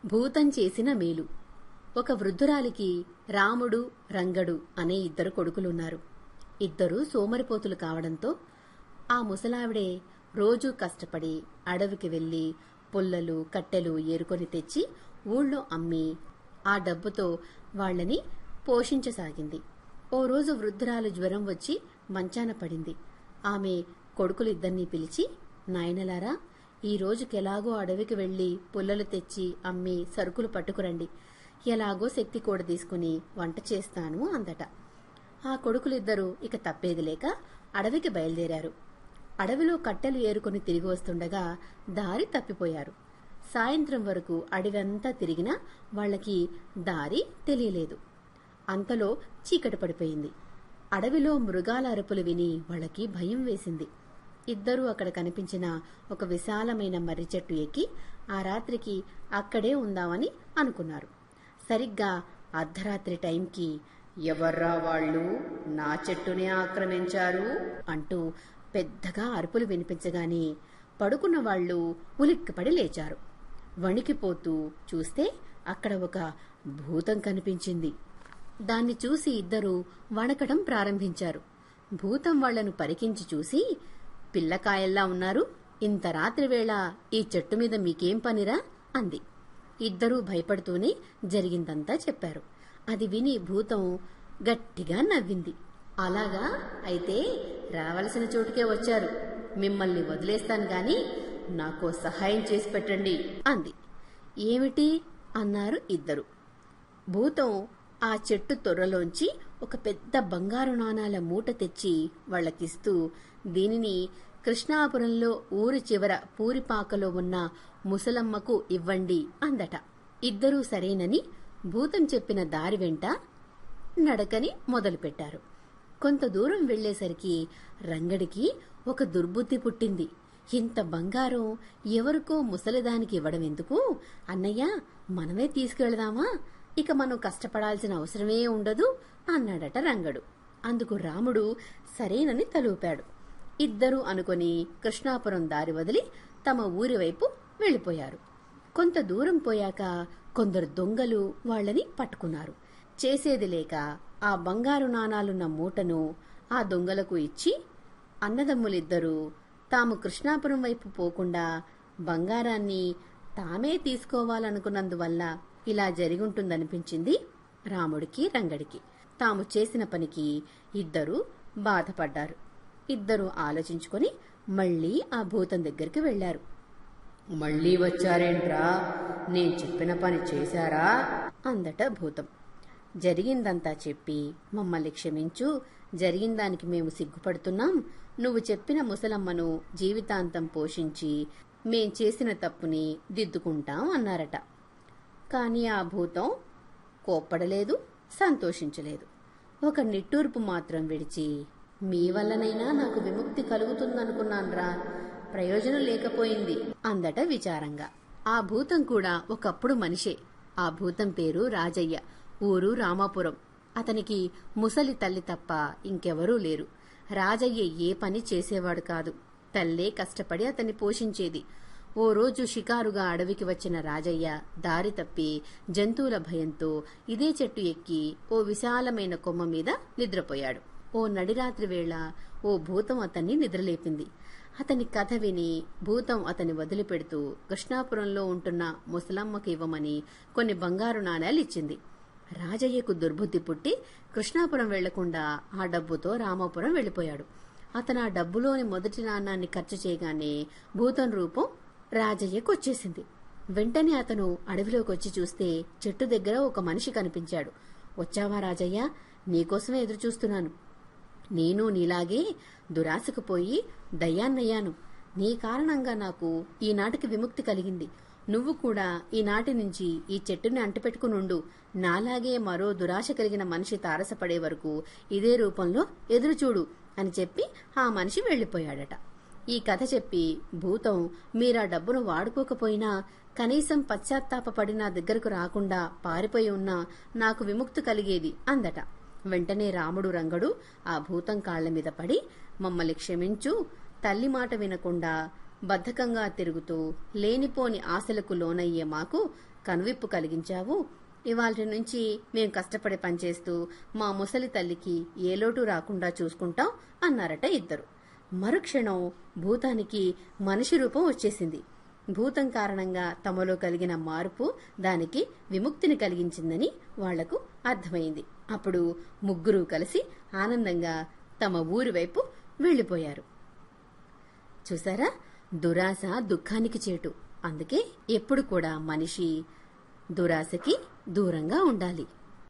భూతం చేసిన మేలు. ఒక వృద్ధురాలికి రాముడు, రంగడు అనే ఇద్దరు కొడుకులున్నారు. ఇద్దరూ సోమరిపోతులు కావడంతో ఆ ముసలావిడే రోజూ కష్టపడి అడవికి వెళ్లి పుల్లలు, కట్టెలు ఏరుకొని తెచ్చి ఊళ్ళో అమ్మి ఆ డబ్బుతో వాళ్లని పోషించసాగింది. ఓ రోజు వృద్ధురాలు జ్వరం వచ్చి మంచాన పడింది. ఆమె కొడుకులిద్దరినీ పిలిచి, నాయనలారా, ఈ రోజుకెలాగో అడవికి వెళ్లి పుల్లలు తెచ్చి అమ్మి సరుకులు పట్టుకురండి. ఎలాగో శక్తి కూడ తీసుకుని వంట చేస్తాను అందట. ఆ కొడుకులిద్దరూ ఇక తప్పేది లేక అడవికి బయలుదేరారు. అడవిలో కట్టెలు ఏరుకుని తిరిగి వస్తుండగా దారి తప్పిపోయారు. సాయంత్రం వరకు అడవంతా తిరిగినా వాళ్లకి దారి తెలియలేదు. అంతలో చీకటి పడిపోయింది. అడవిలో మృగాల అరుపులు విని వాళ్లకి భయం వేసింది. ఇద్దరూ అక్కడ కనిపించిన ఒక విశాలమైన మర్రి చెట్టు ఎక్కి ఆ రాత్రికి అక్కడే ఉందామని అనుకున్నారు. సరిగ్గా అర్ధరాత్రి టైంకి, ఎవర్రా వాళ్ళు, నా చెట్టునే ఆక్రమించారు అంటూ పెద్దగా అరుపులు వినిపించగానే పడుకున్న వాళ్లు ఉలిక్కిపడి లేచారు. వణికిపోతూ చూస్తే అక్కడ ఒక భూతం కనిపించింది. దాన్ని చూసి ఇద్దరూ వణకడం ప్రారంభించారు. భూతం వాళ్లను పరికించి చూసి, పిల్లకాయల్లా ఉన్నారు, ఇంత రాత్రివేళ ఈ చెట్టు మీద మీకేం పనిరా అంది. ఇద్దరూ భయపడుతూనే జరిగిందంతా చెప్పారు. అది విని భూతం గట్టిగా నవ్వింది. అలాగా, అయితే రావలసిన చోటుకే వచ్చారు. మిమ్మల్ని వదిలేస్తాను గాని నాకో సహాయం చేసి పెట్టండి అంది. ఏమిటి అన్నారు ఇద్దరు. భూతం ఆ చెట్టు తొర్రలోంచి ఒక పెద్ద బంగారు నాణాల మూట తెచ్చి వాళ్లకిస్తూ, దీనిని కృష్ణాపురంలో ఊరి చివర పూరిపాకలో ఉన్న ముసలమ్మకు ఇవ్వండి అందట. ఇద్దరూ సరేనని భూతం చెప్పిన దారి వెంట నడకని మొదలుపెట్టారు. కొంత దూరం వెళ్లేసరికి రంగడికి ఒక దుర్బుద్ధి పుట్టింది. ఇంత బంగారం ఎవరికో ముసలిదానికి ఇవ్వడం ఎందుకు? అన్నయ్య, మనమే తీసుకువెళదామా? ఇక మనం కష్టపడాల్సిన అవసరమే ఉండదు అన్నాడట రంగడు. అందుకు రాముడు సరేనని తలూపాడు. ఇద్దరూ అనుకుని కృష్ణాపురం దారి వదిలి తమ ఊరి వైపు వెళ్లిపోయారు. కొంత దూరం పోయాక కొందరు దొంగలు వాళ్లని పట్టుకున్నారు. చేసేది లేక ఆ బంగారు నాణాలున్న మూటను ఆ దొంగలకు ఇచ్చి, అన్నదమ్ములిద్దరూ తాము కృష్ణాపురం వైపు పోకుండా బంగారాన్ని తామే తీసుకోవాలనుకున్నందువల్ల ఇలా జరిగుంటుందనిపించింది రాముడికి, రంగడికి. తాము చేసిన పనికి ఇద్దరూ బాధపడ్డారు. ఇద్దరూ ఆలోచించుకొని మళ్లీ ఆ భూతం దగ్గరికి వెళ్లారు. మళ్లీ వచ్చారేంట్రా? నేను చెప్పిన పని చేశారా అందట భూతం. జరిగిందంతా చెప్పి, మమ్మల్ని క్షమించు, జరిగిందానికి మేము సిగ్గుపడుతున్నాం. నువ్వు చెప్పిన ముసలమ్మను జీవితాంతం పోషించి మేం చేసిన తప్పుని దిద్దుకుంటాం అన్నారట. కాని ఆ భూతం కోప్పడలేదు, సంతోషించలేదు. ఒక నిట్టూర్పు మాత్రం విడిచి, మీ వల్లనైనా నాకు విముక్తి కలుగుతుందనుకున్నాన్రా, ప్రయోజనం లేకపోయింది అందట విచారంగా. ఆ భూతం కూడా ఒకప్పుడు మనిషే. ఆ భూతం పేరు రాజయ్య, ఊరు రామాపురం. అతనికి ముసలి తల్లి తప్ప ఇంకెవరూ లేరు. రాజయ్య ఏ పని చేసేవాడు కాదు. తల్లే కష్టపడి అతన్ని పోషించేది. ఓ రోజు షికారుగా అడవికి వచ్చిన రాజయ్య దారి తప్పి జంతువుల భయంతో ఇదే చెట్టు ఎక్కి ఓ విశాలమైన కొమ్మ మీద నిద్రపోయాడు. ఓ నడిరాత్రి వేళ ఓ భూతం అతన్ని నిద్రలేపింది. అతని కథ విని భూతం అతన్ని వదిలిపెడుతూ కృష్ణాపురంలో ఉంటున్న ముసలమ్మకి ఇవ్వమని కొన్ని బంగారు నాణేలు ఇచ్చింది. రాజయ్యకు దుర్బుద్ధి పుట్టి కృష్ణాపురం వెళ్లకుండా ఆ డబ్బుతో రామాపురం వెళ్లిపోయాడు. అతను ఆ డబ్బులోని మొదటి నాణాన్ని ఖర్చు చేయగానే భూతం రూపం రాజయ్యకు వచ్చేసింది. వెంటనే అతను అడవిలోకి వచ్చి చూస్తే చెట్టు దగ్గర ఒక మనిషి కనిపించాడు. వచ్చావా రాజయ్య? నీకోసమే ఎదురుచూస్తున్నాను. నేను నీలాగే దురాశకు పోయి దయ్యాన్నయ్యాను. నీ కారణంగా నాకు ఈనాటికి విముక్తి కలిగింది. నువ్వు కూడా ఈనాటి నుంచి ఈ చెట్టుని అంటిపెట్టుకునుండు. నాలాగే మరో దురాశ కలిగిన మనిషి తారసపడే వరకు ఇదే రూపంలో ఎదురుచూడు అని చెప్పి ఆ మనిషి వెళ్లిపోయాడట. ఈ కథ చెప్పి భూతం, మీరా డబ్బును వాడుకోకపోయినా కనీసం పశ్చాత్తాపపడి నా దగ్గరకు రాకుండా పారిపోయి ఉన్నా నాకు విముక్తి కలిగేది అందట. వెంటనే రాముడు, రంగడు ఆ భూతం కాళ్ల మీద పడి, మమ్మల్ని క్షమించు, తల్లి మాట వినకుండా బద్ధకంగా తిరుగుతూ లేనిపోని ఆశలకు లోనయ్యే మాకు కనువిప్పు కలిగించావు. ఇవాళ నుంచి మేం కష్టపడి పనిచేస్తూ మా ముసలి తల్లికి ఏ లోటు రాకుండా చూసుకుంటాం అన్నారట ఇద్దరు. మరుక్షణం భూతానికి మనిషి రూపం వచ్చేసింది. భూతం కారణంగా తమలో కలిగిన మార్పు దానికి విముక్తిని కలిగించిందని వాళ్లకు అర్థమైంది. అప్పుడు ముగ్గురు కలిసి ఆనందంగా తమ ఊరి వైపు వెళ్లిపోయారు. చూసారా, దురాశ దుఃఖానికి చేటు. అందుకే ఎప్పుడు కూడా మనిషి దురాశకి దూరంగా ఉండాలి.